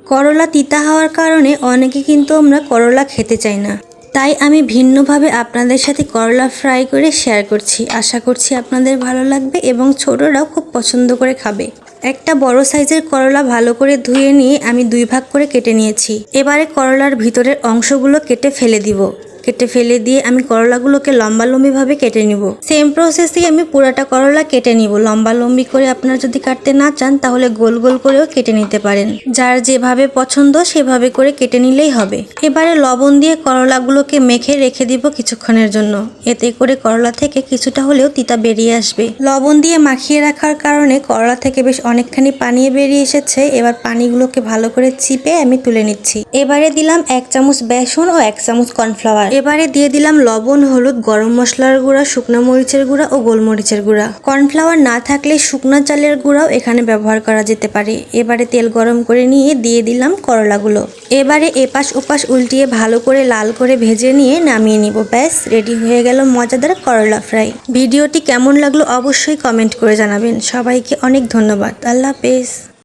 করলা তিতা হওয়ার কারণে অনেকে কিন্তু আমরা করলা খেতে চাই না, তাই আমি ভিন্নভাবে আপনাদের সাথে করলা ফ্রাই করে শেয়ার করছি। আশা করছি আপনাদের ভালো লাগবে এবং ছোটরাও খুব পছন্দ করে খাবে। একটা বড় সাইজের করলা ভালো করে ধুয়ে নিয়ে আমি 2 ভাগ করে কেটে নিয়েছি। এবারে করলার ভিতরের অংশগুলো কেটে ফেলে দিব। কেটে ফেলে দিয়ে আমি করলাগুলোকে লম্বালম্বিভাবে কেটে নিব। সেম প্রসেসে আমি পুরাটা করলা কেটে নিব। লম্বালম্বি করে আপনারা যদি কাটতে না চান তাহলে গোল গোল করেও কেটে নিতে পারেন। যার যেভাবে পছন্দ সেভাবে করে কেটে নিলেই হবে। এবারে লবণ দিয়ে করলাগুলোকে মেখে রেখে দিব কিছুক্ষণের জন্য। এতে করে করলা থেকে কিছুটা হলেও তিতা বেরিয়ে আসবে। লবণ দিয়ে মাখিয়ে রাখার কারণে করলা থেকে বেশ অনেকখানি পানি বেরিয়ে এসেছে। এবার পানিগুলোকে ভালো করে চিপে আমি তুলে নিচ্ছি। এবারে দিলাম 1 চামচ বেসন ও 1 চামচ কর্নফ্লাওয়ার। এবারে দিয়ে দিলাম লবণ, হলুদ, গরম মশলার গুঁড়া, শুকনো মরিচের গুঁড়া ও গোলমরিচের গুঁড়া। কর্নফ্লাওয়ার না থাকলে শুকনো চালের গুঁড়াও এখানে ব্যবহার করা যেতে পারে। এবারে তেল গরম করে নিয়ে দিয়ে দিলাম করলাগুলো। এবারে এপাশ ওপাশ উল্টিয়ে ভালো করে লাল করে ভেজে নিয়ে নামিয়ে নিব। ব্যাস রেডি হয়ে গেল মজাদার করলা ফ্রাই। ভিডিওটি কেমন লাগলো অবশ্যই কমেন্ট করে জানাবেন। সবাইকে অনেক ধন্যবাদ। আল্লাহ হাফেজ।